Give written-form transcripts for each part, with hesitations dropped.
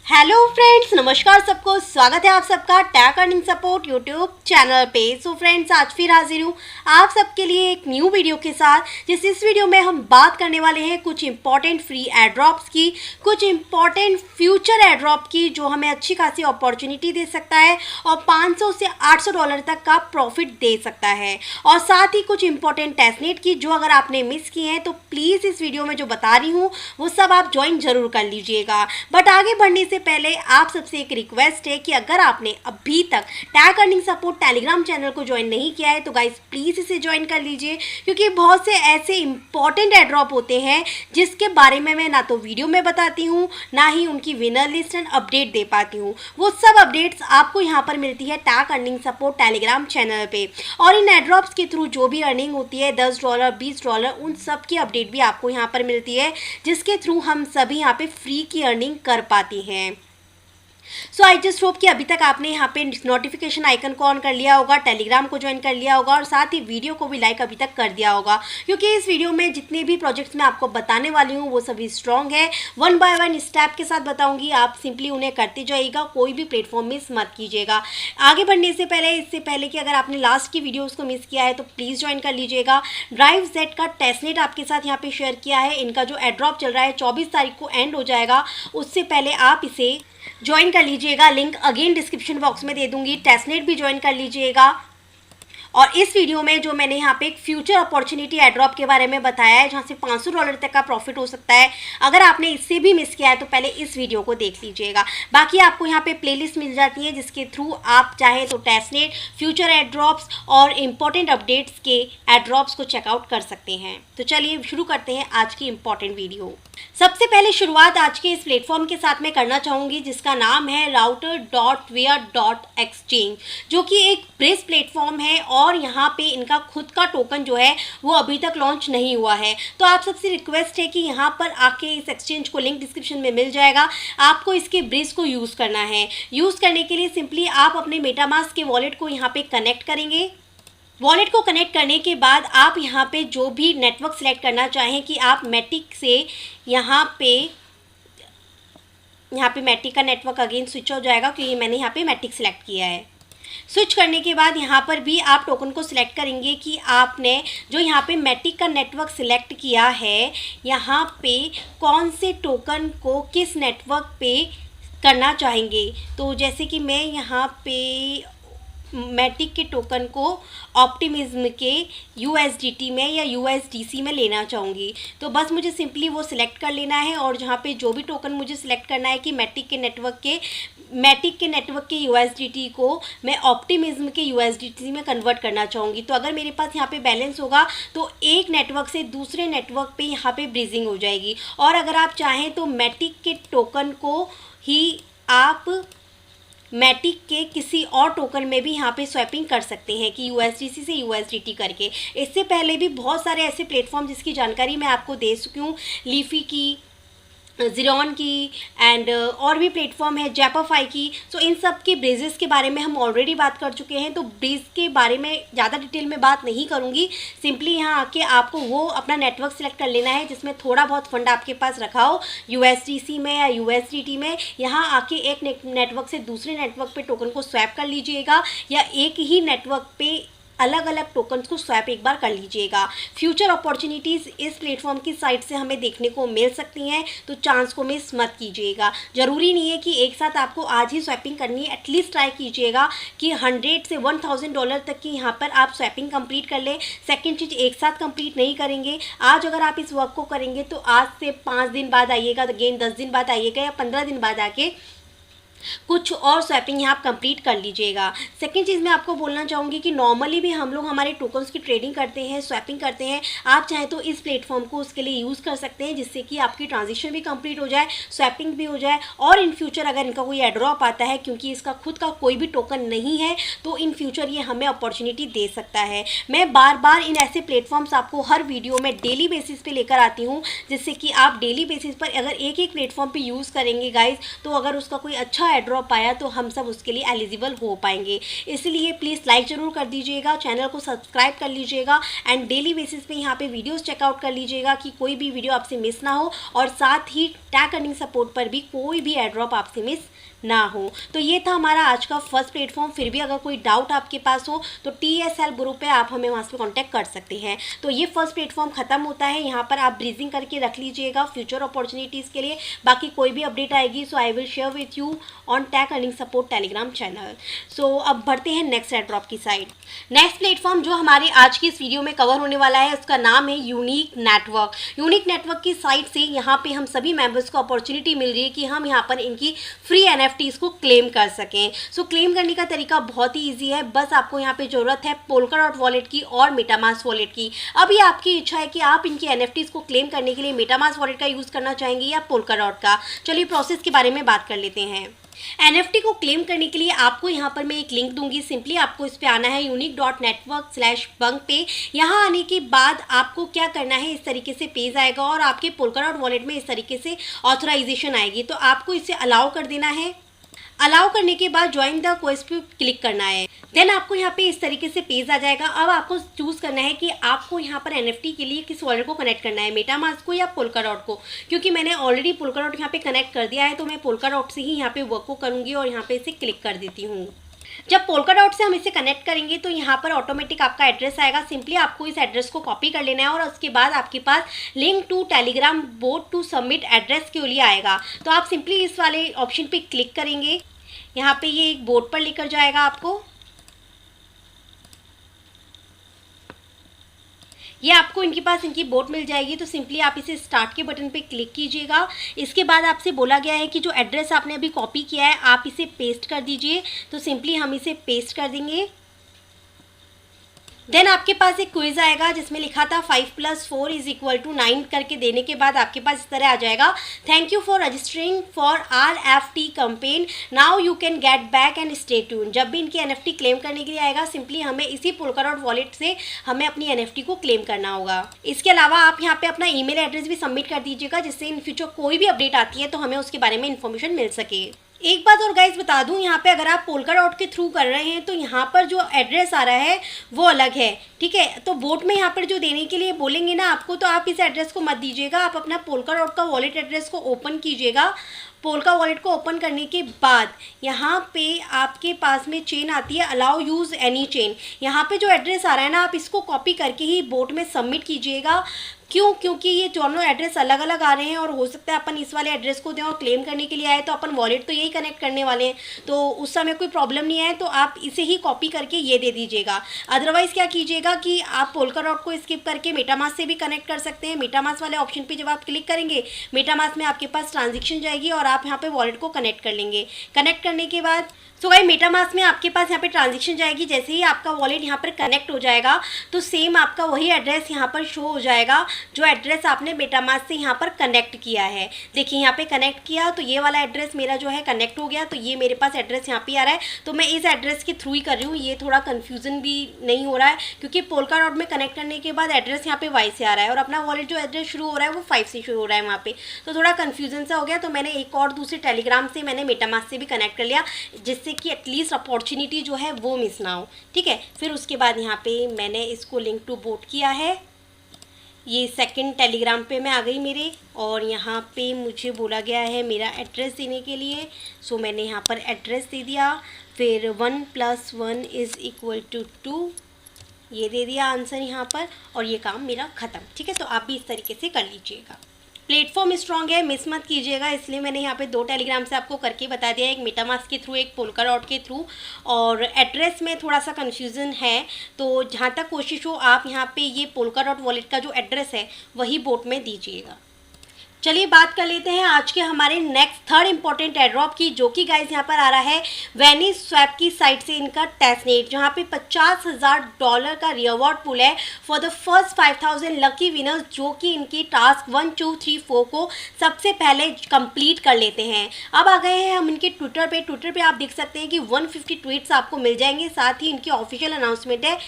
Hello friends, नमस्कार सबको। स्वागत है आप सबका Tag Earning Support YouTube channel पे। सो फ्रेंड्स, आज फिर हाजिर हूँ आप सबके लिए एक न्यू वीडियो के साथ। इस वीडियो में हम बात करने वाले हैं कुछ इंपॉर्टेंट फ्री एयरड्रॉप्स की, कुछ इंपॉर्टेंट फ्यूचर एयरड्रॉप की जो हमें अच्छी खासी अपॉर्चुनिटी दे सकता है और 500 से 800 डॉलर तक का प्रॉफिट दे सकता है। और साथ ही कुछ इंपॉर्टेंट टेस्टनेट की जो अगर आपने मिस किए हैं तो प्लीज़ इस वीडियो में जो बता रही हूँ वो सब आप ज्वाइन जरूर कर लीजिएगा। बट आगे बढ़ने से पहले आप सबसे एक रिक्वेस्ट है कि अगर आपने अभी तक tag Earning Support Telegram channel को ज्वाइन नहीं किया है तो गाइस प्लीज़ इसे ज्वाइन कर लीजिए, क्योंकि बहुत से ऐसे इंपॉर्टेंट एयरड्रॉप होते हैं जिसके बारे में मैं ना तो वीडियो में बताती हूँ ना ही उनकी विनर लिस्ट एंड अपडेट दे पाती हूँ। वो सब अपडेट्स आपको यहाँ पर मिलती है tag Earning Support Telegram channel पे। और इन एयरड्रॉप्स के थ्रू जो भी अर्निंग होती है $10 $20 उन सब की अपडेट भी आपको यहाँ पर मिलती है, जिसके थ्रू हम सभी यहाँ पे फ्री की अर्निंग कर पाती हैं। सो आई जस्ट होप कि अभी तक आपने यहाँ पे नोटिफिकेशन आइकन को ऑन कर लिया होगा, टेलीग्राम को ज्वाइन कर लिया होगा और साथ ही वीडियो को भी लाइक अभी तक कर दिया होगा, क्योंकि इस वीडियो में जितने भी प्रोजेक्ट्स मैं आपको बताने वाली हूँ वो सभी स्ट्रॉन्ग है। 1 बाय 1 स्टेप के साथ बताऊंगी, आप सिंपली उन्हें करते जाइएगा, कोई भी प्लेटफॉर्म मिस मत कीजिएगा। आगे बढ़ने से पहले इससे पहले कि अगर आपने लास्ट की वीडियो उसको मिस किया है तो प्लीज़ ज्वाइन कर लीजिएगा। ड्राइव जेड का टेस्टनेट आपके साथ यहाँ पे शेयर किया है। इनका जो एयरड्रॉप चल रहा है 24 तारीख को एंड हो जाएगा, उससे पहले आप इसे ज्वाइन कर लीजिएगा। लिंक अगेन डिस्क्रिप्शन बॉक्स में दे दूंगी। टेस्टनेट भी ज्वाइन कर लीजिएगा। और इस वीडियो में जो मैंने यहाँ पे एक फ्यूचर अपॉर्चुनिटी एयरड्रॉप के बारे में बताया है जहाँ से $500 तक का प्रॉफिट हो सकता है, अगर आपने इससे भी मिस किया है तो पहले इस वीडियो को देख लीजिएगा। बाकी आपको यहाँ पे प्लेलिस्ट मिल जाती है जिसके थ्रू आप चाहे तो टेस्टनेट, फ्यूचर एयरड्रॉप्स और इम्पॉर्टेंट अपडेट्स के एयरड्रॉप्स को चेकआउट कर सकते हैं। तो चलिए शुरू करते हैं आज की इम्पॉर्टेंट वीडियो। सबसे पहले शुरुआत आज के इस प्लेटफॉर्म के साथ मैं करना चाहूँगी जिसका नाम है router.wear.exchange, जो कि एक ब्रिज प्लेटफॉर्म है और यहाँ पे इनका खुद का टोकन जो है वो अभी तक लॉन्च नहीं हुआ है। तो आप सबसे रिक्वेस्ट है कि यहाँ पर आके इस एक्सचेंज को लिंक डिस्क्रिप्शन में मिल जाएगा, आपको इसके ब्रिज को यूज़ करना है। यूज़ करने के लिए सिंपली आप अपने मेटामास्क के वॉलेट को यहाँ पे कनेक्ट करेंगे। वॉलेट को कनेक्ट करने के बाद आप यहाँ पे जो भी नेटवर्क सेलेक्ट करना चाहें कि आप मैटिक से यहाँ पे मैटिक का नेटवर्क अगेन स्विच हो जाएगा, क्योंकि मैंने यहाँ पे मैटिक सेलेक्ट किया है। स्विच करने के बाद यहाँ पर भी आप टोकन को सिलेक्ट करेंगे कि आपने जो यहाँ पे मैटिक का नेटवर्क सिलेक्ट किया है यहाँ पे कौन से टोकन को किस नेटवर्क पे करना चाहेंगे। तो जैसे कि मैं यहाँ पे मैटिक के टोकन को ऑप्टिमिज्म के USDT में या USDC में लेना चाहूँगी। तो बस मुझे सिंपली वो सिलेक्ट कर लेना है और जहाँ पे जो भी टोकन मुझे सिलेक्ट करना है कि मैटिक के नेटवर्क के USDT को मैं ऑप्टिमिज्म के USDT में कन्वर्ट करना चाहूँगी। तो अगर मेरे पास यहाँ पे बैलेंस होगा तो एक नेटवर्क से दूसरे नेटवर्क पे यहाँ पे ब्रीजिंग हो जाएगी। और अगर आप चाहें तो मैटिक के टोकन को ही आप मैटिक के किसी और टोकन में भी यहाँ पे स्वैपिंग कर सकते हैं कि USDC से USDT करके। इससे पहले भी बहुत सारे ऐसे प्लेटफॉर्म जिसकी जानकारी मैं आपको दे चुकी हूँ, लीफी की, ज़ीरोन की एंड और भी प्लेटफॉर्म है जैपाफाई की। सो इन सब के ब्रिजेस के बारे में हम ऑलरेडी बात कर चुके हैं, तो ब्रिज के बारे में ज़्यादा डिटेल में बात नहीं करूँगी। सिंपली यहाँ आके आपको वो अपना नेटवर्क सेलेक्ट कर लेना है जिसमें थोड़ा बहुत फंड आपके पास रखा हो USDC में या USDT में। यहाँ आके एक नेटवर्क से दूसरे नेटवर्क पे टोकन को स्वैप कर लीजिएगा या एक ही नेटवर्क पे अलग अलग टोकन्स को स्वैप एक बार कर लीजिएगा। फ्यूचर अपॉर्चुनिटीज़ इस प्लेटफॉर्म की साइट से हमें देखने को मिल सकती हैं, तो चांस को मिस मत कीजिएगा। ज़रूरी नहीं है कि एक साथ आपको आज ही स्वैपिंग करनी है, एटलीस्ट ट्राई कीजिएगा कि $100 से $1000 तक की यहाँ पर आप स्वैपिंग कंप्लीट कर ले। सेकंड चीज़, एक साथ कंप्लीट नहीं करेंगे। आज अगर आप इस वर्क को करेंगे तो आज से 5 दिन बाद आइएगा, अगेन 10 दिन बाद आइएगा या 15 दिन बाद आके कुछ और स्वैपिंग यहाँ आप कंप्लीट कर लीजिएगा। सेकंड चीज़ मैं आपको बोलना चाहूँगी कि नॉर्मली भी हम लोग हमारे टोकन्स की ट्रेडिंग करते हैं, स्वैपिंग करते हैं। आप चाहें तो इस प्लेटफॉर्म को उसके लिए यूज़ कर सकते हैं, जिससे कि आपकी ट्रांजेक्शन भी कंप्लीट हो जाए, स्वैपिंग भी हो जाए। और इन फ्यूचर अगर इनका कोई एयरड्रॉप आता है, क्योंकि इसका खुद का कोई भी टोकन नहीं है, तो इन फ्यूचर ये हमें अपॉर्चुनिटी दे सकता है। मैं बार बार इन ऐसे प्लेटफॉर्म्स आपको हर वीडियो में डेली बेसिस पे लेकर आती हूँ, जिससे कि आप डेली बेसिस पर अगर एक प्लेटफॉर्म पे यूज़ करेंगे गाइज, तो अगर उसका कोई अच्छा अच्छा एड्रॉप आया तो हम सब उसके लिए एलिजिबल हो पाएंगे। इसलिए प्लीज़ लाइक ज़रूर कर दीजिएगा, चैनल को सब्सक्राइब कर लीजिएगा एंड डेली बेसिस पे यहाँ पे वीडियोस चेकआउट कर लीजिएगा कि कोई भी वीडियो आपसे मिस ना हो, और साथ ही टैग अर्निंग सपोर्ट पर भी कोई भी एड्रॉप आपसे मिस ना हो। तो ये था हमारा आज का फर्स्ट प्लेटफॉर्म। फिर भी अगर कोई डाउट आपके पास हो तो TSL ग्रुप पे आप हमें वहाँ से कांटेक्ट कर सकते हैं। तो ये फर्स्ट प्लेटफॉर्म खत्म होता है, यहाँ पर आप ब्रीजिंग करके रख लीजिएगा फ्यूचर अपॉर्चुनिटीज़ के लिए। बाकी कोई भी अपडेट आएगी so I will share with you on Tag Earning Support Telegram channel. So अब बढ़ते हैं नेक्स्ट एड्रॉप की साइड। नेक्स्ट प्लेटफॉर्म जो हमारे आज की इस वीडियो में कवर होने वाला है उसका नाम है यूनिक नेटवर्क। यूनिक नेटवर्क की साइट से यहाँ पे हम सभी मेंबर्स को अपॉर्चुनिटी मिल रही है कि हम यहाँ पर इनकी फ्री NFTs को क्लेम कर सकें। सो क्लेम करने का तरीका बहुत ही ईजी है, बस आपको यहाँ पे ज़रूरत है पोलकाडॉट वॉलेट की और मेटामास्क वॉलेट की। अब ये आपकी इच्छा है कि आप इनकी NFTs को क्लेम करने के लिए मेटामास्क वॉलेट का यूज़ करना चाहेंगे या पोलकाडॉट का। चलिए प्रोसेस के बारे में बात कर लेते हैं। NFT को क्लेम करने के लिए आपको यहाँ पर मैं एक लिंक दूंगी, सिंपली आपको इस पे आना है unique.network/bunk पे। यहाँ आने के बाद आपको क्या करना है, इस तरीके से पेज आएगा और आपके पोलकाडॉट वॉलेट में इस तरीके से ऑथराइजेशन आएगी, तो आपको इसे अलाउ कर देना है। अलाउ करने के बाद ज्वाइन द क्वेस्ट पे क्लिक करना है। देन आपको यहाँ पे इस तरीके से पेज आ जाएगा। अब आपको चूज़ करना है कि आपको यहाँ पर NFT के लिए किस वॉलेट को कनेक्ट करना है, मेटामास्क को या पोलकाडॉट को। क्योंकि मैंने ऑलरेडी पोलकाडॉट यहाँ पे कनेक्ट कर दिया है तो मैं पोलकाडॉट से ही यहाँ पे वर्क को करूँगी और यहाँ पे इसे क्लिक कर देती हूँ। जब पोलकाडॉट से हम इसे कनेक्ट करेंगे तो यहाँ पर ऑटोमेटिक आपका एड्रेस आएगा, सिंपली आपको इस एड्रेस को कॉपी कर लेना है और उसके बाद आपके पास link to Telegram bot to submit address के लिए आएगा। तो आप सिंपली इस वाले ऑप्शन पे क्लिक करेंगे, यहाँ पे ये एक बोर्ड पर लेकर जाएगा आपको। ये आपको इनके पास इनकी बोट मिल जाएगी, तो सिंपली आप इसे स्टार्ट के बटन पे क्लिक कीजिएगा। इसके बाद आपसे बोला गया है कि जो एड्रेस आपने अभी कॉपी किया है आप इसे पेस्ट कर दीजिए, तो सिंपली हम इसे पेस्ट कर देंगे। देन आपके पास एक क्विज आएगा जिसमें लिखा था 5 + 4 = 9 करके देने के बाद आपके पास इस तरह आ जाएगा, thank you for registering for RFT campaign, now you can get back and stay tune. जब भी इनकी NFT क्लेम करने के लिए आएगा सिंपली हमें इसी पोलकाडॉट वॉलेट से हमें अपनी NFT को क्लेम करना होगा। इसके अलावा आप यहाँ पे अपना ईमेल एड्रेस भी सबमिट कर दीजिएगा, जिससे इन फ्यूचर कोई भी अपडेट आती है तो हमें उसके बारे में इन्फॉर्मेशन मिल सके। एक बात और गाइस बता दूं, यहाँ पे अगर आप पोलकाडॉट के थ्रू कर रहे हैं तो यहाँ पर जो एड्रेस आ रहा है वो अलग है, ठीक है। तो बोट में यहाँ पर जो देने के लिए बोलेंगे ना आपको, तो आप इस एड्रेस को मत दीजिएगा, आप अपना पोलकाडॉट का वॉलेट एड्रेस को ओपन कीजिएगा। पोलका वॉलेट को ओपन करने के बाद यहाँ पे आपके पास में चेन आती है, अलाउ यूज़ एनी चेन। यहाँ पे जो एड्रेस आ रहा है ना, आप इसको कॉपी करके ही बोट में सबमिट कीजिएगा। क्यों? क्योंकि ये दोनों एड्रेस अलग अलग आ रहे हैं और हो सकता है अपन इस वाले एड्रेस को दें और क्लेम करने के लिए आए तो अपन वॉलेट तो यही कनेक्ट करने वाले हैं, तो उस समय कोई प्रॉब्लम नहीं आए तो आप इसे ही कॉपी करके ये दे दीजिएगा। अदरवाइज़ क्या कीजिएगा कि आप पोलकाडॉट को स्किप करके मेटामास्क से भी कनेक्ट कर सकते हैं। मेटामास्क वाले ऑप्शन पे जब आप क्लिक करेंगे, मेटामास्क में आपके पास ट्रांजेक्शन जाएगी और आप यहाँ पे वॉलेट को कनेक्ट कर लेंगे। कनेक्ट करने के बाद सो गाइस मेटामास्क में आपके पास यहाँ पे ट्रांजेक्शन जाएगी। जैसे ही आपका वॉलेट यहाँ पर कनेक्ट हो जाएगा तो सेम आपका वही एड्रेस यहाँ पर शो हो जाएगा जो एड्रेस आपने मेटामास्क से यहाँ पर कनेक्ट किया है। देखिए यहाँ पे कनेक्ट किया तो ये वाला एड्रेस मेरा जो है कनेक्ट हो गया, तो ये मेरे पास एड्रेस यहाँ पे आ रहा है। तो मैं इस एड्रेस के थ्रू ही कर रही हूँ, ये थोड़ा कन्फ्यूज़न भी नहीं हो रहा है क्योंकि पोलकाडॉट में कनेक्ट करने के बाद एड्रेस यहाँ पे Y से आ रहा है और अपना वॉलेट जो एड्रेस शुरू हो रहा है वो 5 से शुरू हो रहा है वहाँ पे, तो थोड़ा कन्फ्यूजन सा हो गया। तो मैंने एक और दूसरे टेलीग्राम से मैंने मेटामास्क से भी कनेक्ट कर लिया, जिससे कि एटलीस्ट अपॉर्चुनिटी जो है वो मिस ना हो, ठीक है। फिर उसके बाद यहाँ पे मैंने इसको लिंक टू बोट किया है, ये सेकंड टेलीग्राम पे मैं आ गई मेरे, और यहाँ पे मुझे बोला गया है मेरा एड्रेस देने के लिए। सो मैंने यहाँ पर एड्रेस दे दिया, फिर 1 + 1 = 2 ये दे दिया आंसर यहाँ पर, और ये काम मेरा ख़त्म, ठीक है। तो आप भी इस तरीके से कर लीजिएगा। प्लेटफॉर्म स्ट्रॉन्ग है, मिस मत कीजिएगा, इसलिए मैंने यहाँ पे 2 टेलीग्राम से आपको करके बता दिया, एक मेटामास्क के थ्रू, एक पोलकाडॉट के थ्रू। और एड्रेस में थोड़ा सा कन्फ्यूज़न है, तो जहाँ तक कोशिश हो आप यहाँ पे ये पोलकाडॉट वॉलेट का जो एड्रेस है वही बोट में दीजिएगा। चलिए बात कर लेते हैं आज के हमारे नेक्स्ट थर्ड इंपॉर्टेंट एड्रॉप की, जो कि गाइस यहाँ पर आ रहा है वेनिस स्वैप की साइट से इनका टेस्टनेट, जहाँ पे $50,000 का रिवॉर्ड पूल है for the first 5000 lucky winners, जो कि इनकी टास्क 1 2 3 4 को सबसे पहले कंप्लीट कर लेते हैं। अब आ गए हैं हम इनके ट्विटर पे आप देख सकते हैं कि 150 ट्वीट्स आपको मिल जाएंगे, साथ ही इनकी ऑफिशियल अनाउंसमेंट है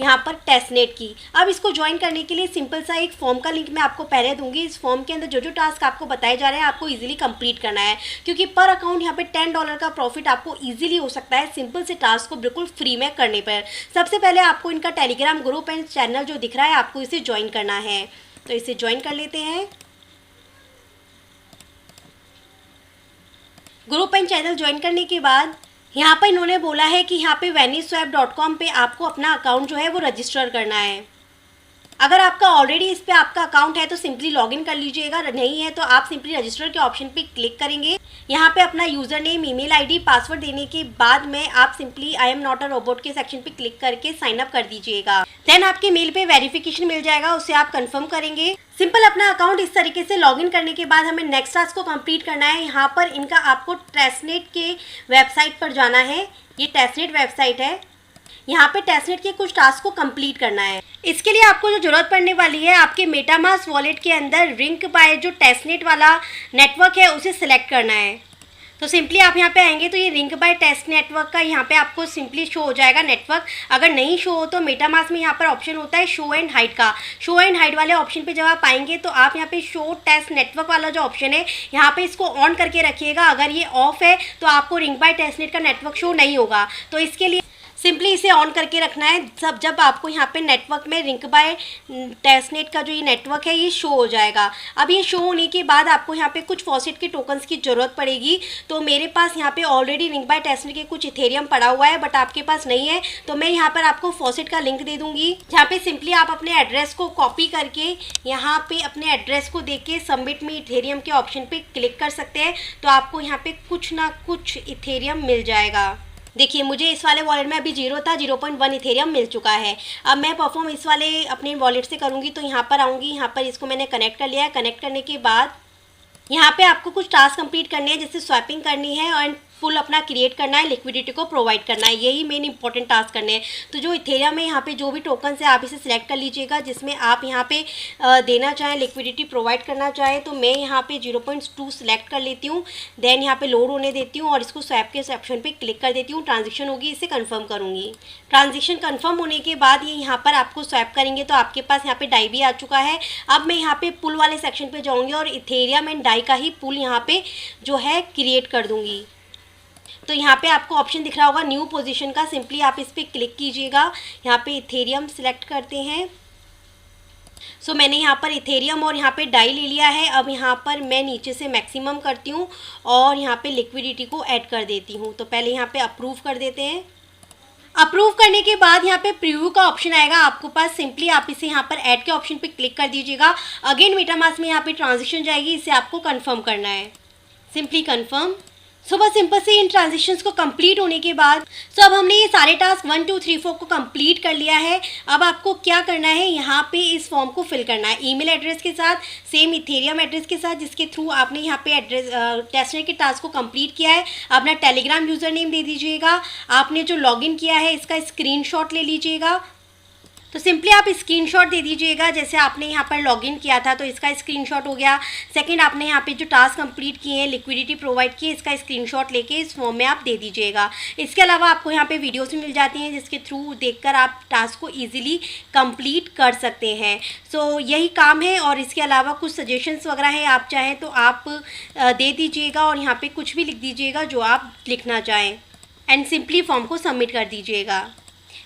यहाँ पर टेस्टनेट की। अब इसको ज्वाइन करने के लिए सिंपल सा एक फॉर्म का लिंक मैं आपको पहले दूंगी। इस फॉर्म के अंदर जो जो टास्क टास्क आपको बताए जा रहे हैं, आपको इजीली कंप्लीट करना है, क्योंकि पर अकाउंट यहाँ पे $10 का प्रॉफिट आपको इजीली हो सकता है सिंपल से टास्क को बिल्कुल फ्री में करने पर। सबसे पहले आपको इनका टेलीग्राम ग्रुप एंड चैनल जो दिख रहा है आपको इसे ज्वाइन करना है, तो इसे ज्वाइन कर लेते हैं। ग्रुप एंड चैनल ज्वाइन करने के बाद यहाँ पर इन्होंने बोला है कि यहाँ पे vanishswap.com पे आपको अपना अकाउंट जो है वो रजिस्टर करना है। अगर आपका ऑलरेडी इस पे आपका अकाउंट है तो सिंपली लॉगिन कर लीजिएगा, नहीं है तो आप सिंपली रजिस्टर के ऑप्शन पे क्लिक करेंगे। यहाँ पे अपना user name, email ID, password देने के बाद में आप simply I am not a robot के सेक्शन पे क्लिक करके साइन अप कर दीजिएगा। देन आपके मेल पे वेरिफिकेशन मिल जाएगा, उसे आप कंफर्म करेंगे। सिंपल अपना अकाउंट इस तरीके से लॉगिन करने के बाद हमें नेक्स्ट टास्क को कंप्लीट करना है। यहाँ पर इनका आपको टेस्टनेट के वेबसाइट पर जाना है, ये टेस्टनेट वेबसाइट है। यहाँ पे टेस्टनेट के कुछ टास्क को कंप्लीट करना है। इसके लिए आपको जो जरूरत पड़ने वाली है, आपके मेटामास्क वॉलेट के अंदर रिंक बाय जो टेस्टनेट वाला नेटवर्क है उसे सिलेक्ट करना है। तो सिंपली आप यहाँ पे आएंगे तो ये रिंक बाय टेस्ट नेटवर्क का यहाँ पे आपको सिंपली शो हो जाएगा नेटवर्क। अगर नहीं शो हो तो मेटामास्क में यहाँ पर ऑप्शन होता है शो एंड हाइड का। शो एंड हाइड वाले ऑप्शन पे जब आप आएंगे तो आप यहाँ पे शो टेस्ट नेटवर्क वाला जो ऑप्शन है यहाँ पे इसको ऑन करके रखिएगा। अगर ये ऑफ है तो आपको रिंक बाय टेस्टनेट का नेटवर्क शो नहीं होगा, तो इसके लिए सिंपली इसे ऑन करके रखना है। जब आपको यहाँ पे नेटवर्क में रिंक बाय टेस्टनेट का जो ये नेटवर्क है ये शो हो जाएगा। अब ये शो होने के बाद आपको यहाँ पे कुछ फॉसेट के टोकन्स की ज़रूरत पड़ेगी। तो मेरे पास यहाँ पे ऑलरेडी रिंक बाय टेस्टनेट के कुछ इथेरियम पड़ा हुआ है, बट आपके पास नहीं है तो मैं यहाँ पर आपको फॉसेट का लिंक दे दूँगी, जहाँ पे सिंपली आप अपने एड्रेस को कॉपी करके यहाँ पे अपने एड्रेस को देके सबमिट में इथेरियम के ऑप्शन पे क्लिक कर सकते हैं। तो आपको यहाँ पे कुछ ना कुछ इथेरियम मिल जाएगा। देखिए मुझे इस वाले वॉलेट में अभी 0.1 इथेरियम मिल चुका है। अब मैं परफॉर्म इस वाले अपने वॉलेट से करूँगी, तो यहाँ पर आऊँगी, यहाँ पर इसको मैंने कनेक्ट कर लिया है। कनेक्ट करने के बाद यहाँ पे आपको कुछ टास्क कंप्लीट करने हैं, जैसे स्वैपिंग करनी है एंड पुल अपना क्रिएट करना है, लिक्विडिटी को प्रोवाइड करना है, यही मेन इंपॉर्टेंट टास्क करने हैं। तो जो इथेरियम है यहाँ पे जो भी टोकन है आप इसे सिलेक्ट कर लीजिएगा, जिसमें आप यहाँ पे देना चाहें, लिक्विडिटी प्रोवाइड करना चाहें। तो मैं यहाँ पे 0.2 सिलेक्ट कर लेती हूँ। देन यहाँ पे लोड होने देती हूँ और इसको स्वैप के ऑप्शन पे क्लिक कर देती हूँ। ट्रांजेक्शन होगी, इसे कन्फर्म करूँगी। ट्रांजेक्शन कन्फर्म होने के बाद ये यहाँ पर आपको स्वैप करेंगे तो आपके पास यहाँ पे डाई भी आ चुका है। अब मैं यहाँ पे पुल वाले सेक्शन पे जाऊँगी और इथेरियम एंड डाई का ही पुल यहाँ पे जो है क्रिएट कर दूँगी। तो यहाँ पे आपको ऑप्शन दिख रहा होगा न्यू पोजीशन का, सिंपली आप इस पर क्लिक कीजिएगा। यहाँ पे इथेरियम सिलेक्ट करते हैं। सो मैंने यहाँ पर इथेरियम और यहाँ पे डाई ले लिया है। अब यहाँ पर मैं नीचे से मैक्सिमम करती हूँ और यहाँ पे लिक्विडिटी को ऐड कर देती हूँ। तो पहले यहाँ पे अप्रूव कर देते हैं। अप्रूव करने के बाद यहाँ पे प्रीव्यू का ऑप्शन आएगा आपको पास, सिंपली आप इसे यहाँ पर ऐड के ऑप्शन पे क्लिक कर दीजिएगा। अगेन मेटामास्क में यहाँ पे ट्रांजेक्शन जाएगी, इसे आपको कंफर्म करना है, सिंपली कंफर्म। सो बस सिंपल से इन ट्रांजेक्शन्स को कंप्लीट होने के बाद अब हमने ये सारे टास्क 1 2 3 4 को कंप्लीट कर लिया है। अब आपको क्या करना है, यहाँ पे इस फॉर्म को फिल करना है ईमेल एड्रेस के साथ, सेम इथेरियम एड्रेस के साथ जिसके थ्रू आपने यहाँ पे एड्रेस टेस्टनेट के टास्क को कंप्लीट किया है। अपना टेलीग्राम यूज़र नेम दे दीजिएगा। आपने जो लॉगिन किया है इसका स्क्रीनशॉट ले लीजिएगा। तो सिंपली आप स्क्रीनशॉट दे दीजिएगा, जैसे आपने यहाँ पर लॉगिन किया था तो इसका स्क्रीनशॉट हो गया। सेकंड, आपने यहाँ पे जो टास्क कंप्लीट किए हैं, लिक्विडिटी प्रोवाइड की, इसका स्क्रीनशॉट लेके इस फॉर्म में आप दे दीजिएगा। इसके अलावा आपको यहाँ पे वीडियोस भी मिल जाती हैं जिसके थ्रू देखकर आप टास्क को ईजिली कंप्लीट कर सकते हैं। सो यही काम है और इसके अलावा कुछ सजेशंस वगैरह है, आप चाहें तो आप दे दीजिएगा और यहाँ पर कुछ भी लिख दीजिएगा जो आप लिखना चाहें एंड सिंपली फॉर्म को सबमिट कर दीजिएगा।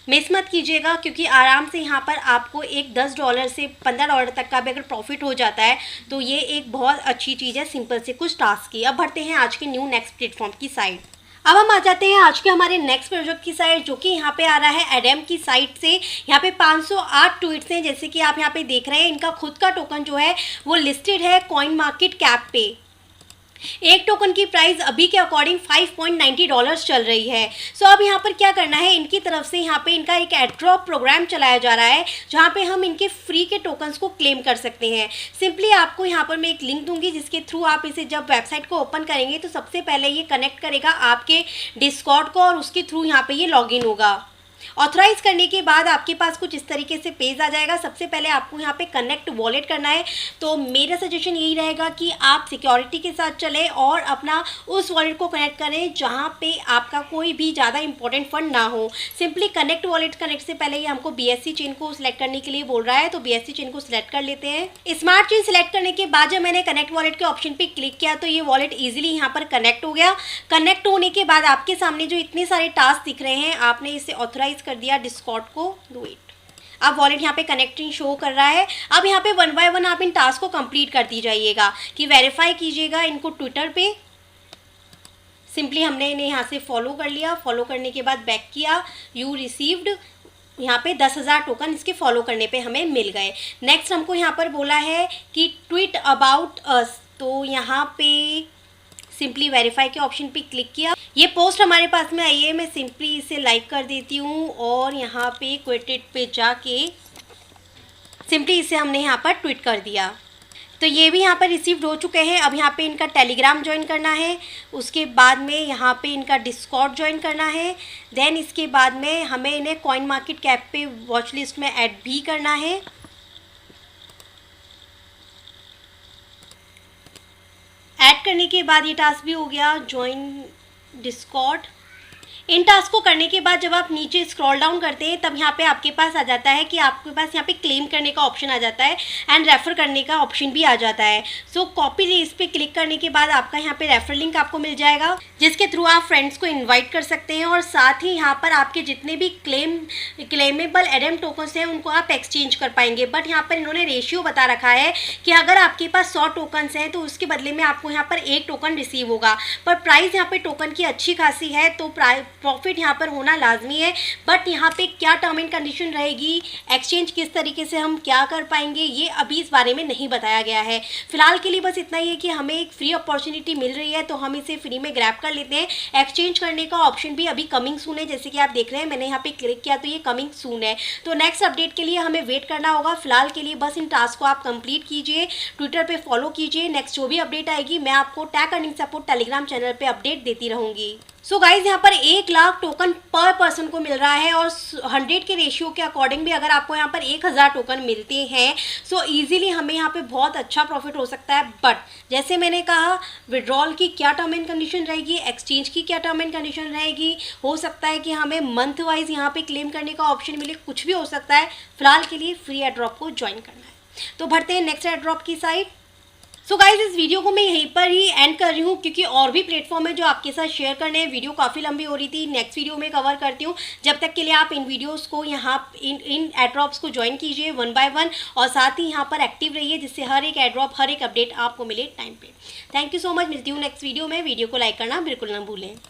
मिस मत कीजिएगा, क्योंकि आराम से यहाँ पर आपको एक $10 से $15 तक का भी अगर प्रॉफिट हो जाता है तो ये एक बहुत अच्छी चीज़ है सिंपल से कुछ टास्क की। अब बढ़ते हैं आज के न्यू नेक्स्ट प्लेटफॉर्म की साइड। अब हम आ जाते हैं आज के हमारे नेक्स्ट प्रोजेक्ट की साइड, जो कि यहाँ पे आ रहा है एडम की साइट से। यहाँ पे 508 ट्वीट्स हैं, जैसे कि आप यहाँ पे देख रहे हैं। इनका खुद का टोकन जो है वो लिस्टेड है कॉइन मार्केट कैप पे। एक टोकन की प्राइस अभी के अकॉर्डिंग $5.90 चल रही है। सो अब यहाँ पर क्या करना है, इनकी तरफ से यहाँ पे इनका एक एड्रॉप प्रोग्राम चलाया जा रहा है जहाँ पे हम इनके फ्री के टोकन्स को क्लेम कर सकते हैं। सिंपली आपको यहाँ पर मैं एक लिंक दूंगी जिसके थ्रू आप इसे जब वेबसाइट को ओपन करेंगे तो सबसे पहले ये कनेक्ट करेगा आपके डिस्कॉर्ड को और उसके थ्रू यहाँ पे ये लॉगिन होगा। ऑथराइज करने के बाद आपके पास कुछ इस तरीके से पेज आ जाएगा। सबसे पहले आपको यहाँ पे कनेक्ट वॉलेट करना है। तो मेरा सजेशन यही रहेगा कि आप सिक्योरिटी के साथ चलें और अपना उस वॉलेट को कनेक्ट करें जहाँ पे आपका कोई भी ज़्यादा इंपॉर्टेंट फंड ना हो। सिंपली कनेक्ट वॉलेट कनेक्ट से पहले ये हमको BSC चेन को सिलेक्ट करने के लिए बोल रहा है, तो BSC चेन को सिलेक्ट कर लेते हैं। स्मार्ट चेन सिलेक्ट करने के बाद जब मैंने कनेक्ट वॉलेट के ऑप्शन पर क्लिक किया तो ये वॉलेट ईजिली यहाँ पर कनेक्ट हो गया। कनेक्ट होने के बाद आपके सामने जो इतने सारे टास्क दिख रहे हैं, आपने इसे ऑथराइज कर दिया डिस्कॉर्ड को, डू इट। अब वॉलेट यहाँ पे कनेक्टिंग शो कर रहा है। अब यहाँ पे 1 बाय 1 आप इन टास्क को कंप्लीट करती जाइएगा कि वेरीफाई कीजिएगा इनको ट्विटर पे। सिंपली हमने इन्हें यहाँ से फॉलो कर लिया। फॉलो करने के बाद बैक किया, यू रिसीव्ड, यहाँ पे 10,000 टोकन इसके फॉलो करने पे हमें मिल गए। नेक्स्ट हमको यहाँ पर बोला है कि ट्वीट अबाउट अस, तो यहाँ पे सिंपली वेरीफाई के ऑप्शन पे क्लिक किया। ये पोस्ट हमारे पास में आई है, मैं सिंपली इसे लाइक कर देती हूँ और यहाँ पे क्विटेड पे जाके सिंपली इसे हमने यहाँ पर ट्वीट कर दिया। तो ये भी यहाँ पर रिसीव्ड हो चुके हैं। अब यहाँ पे इनका टेलीग्राम ज्वाइन करना है, उसके बाद में यहाँ पे इनका डिस्कॉर्ड ज्वाइन करना है। देन इसके बाद में हमें इन्हें कॉइन मार्केट कैप पे वॉच लिस्ट में ऐड भी करना है। ऐड करने के बाद ये टास्क भी हो गया, ज्वाइन डिस्कॉर्ड। इन टास्क को करने के बाद जब आप नीचे स्क्रॉल डाउन करते हैं तब यहाँ पे आपके पास आ जाता है कि आपके पास यहाँ पे क्लेम करने का ऑप्शन आ जाता है एंड रेफर करने का ऑप्शन भी आ जाता है। सो कॉपी इस पे क्लिक करने के बाद आपका यहाँ पे रेफर लिंक आपको मिल जाएगा, जिसके थ्रू आप फ्रेंड्स को इन्वाइट कर सकते हैं और साथ ही यहाँ पर आपके जितने भी क्लेमेबल एडम टोकन्स हैं उनको आप एक्सचेंज कर पाएंगे। बट यहाँ पर इन्होंने रेशियो बता रखा है कि अगर आपके पास 100 टोकन्स हैं तो उसके बदले में आपको यहाँ पर 1 टोकन रिसीव होगा। पर प्राइस यहाँ पे टोकन की अच्छी खासी है, तो प्रॉफिट यहाँ पर होना लाजमी है। बट यहाँ पे क्या टर्म एंड कंडीशन रहेगी, एक्सचेंज किस तरीके से हम क्या कर पाएंगे, ये अभी इस बारे में नहीं बताया गया है। फिलहाल के लिए बस इतना ही है कि हमें एक फ्री अपॉर्चुनिटी मिल रही है तो हम इसे फ्री में ग्रैब कर लेते हैं। एक्सचेंज करने का ऑप्शन भी अभी कमिंग सून है, जैसे कि आप देख रहे हैं मैंने यहाँ पे क्लिक किया तो ये कमिंग सून है। तो नेक्स्ट अपडेट के लिए हमें वेट करना होगा। फिलहाल के लिए बस इन टास्क को आप कंप्लीट कीजिए, ट्विटर पे फॉलो कीजिए। नेक्स्ट जो भी अपडेट आएगी मैं आपको tag Earning Support Telegram channel पे अपडेट देती रहूंगी। सो गाइज यहाँ पर 1 लाख टोकन पर पर्सन को मिल रहा है और 100 के रेशियो के अकॉर्डिंग भी अगर आपको यहाँ पर 1000 टोकन मिलते हैं सो इजीली हमें यहाँ पे बहुत अच्छा प्रॉफिट हो सकता है। बट जैसे मैंने कहा, विड्रॉल की क्या टर्म एंड कंडीशन रहेगी, एक्सचेंज की क्या टर्म एंड कंडीशन रहेगी, हो सकता है कि हमें मंथ वाइज यहाँ पे क्लेम करने का ऑप्शन मिले, कुछ भी हो सकता है। फिलहाल के लिए फ्री एयरड्रॉप को ज्वाइन करना है। तो बढ़ते हैं नेक्स्ट एयरड्रॉप की साइड। सो गाइज इस वीडियो को मैं यहीं पर ही एंड कर रही हूँ क्योंकि और भी प्लेटफॉर्म है जो आपके साथ शेयर करने हैं। वीडियो काफ़ी लंबी हो रही थी, नेक्स्ट वीडियो में कवर करती हूँ। जब तक के लिए आप इन वीडियोस को यहाँ इन एयरड्रॉप्स को ज्वाइन कीजिए 1 बाय 1 और साथ ही यहाँ पर एक्टिव रहिए जिससे हर एक एयरड्रॉप हर एक अपडेट आपको मिले टाइम पे। थैंक यू सो मच, मिलती हूँ नेक्स्ट वीडियो में। वीडियो को लाइक करना बिल्कुल ना भूलें।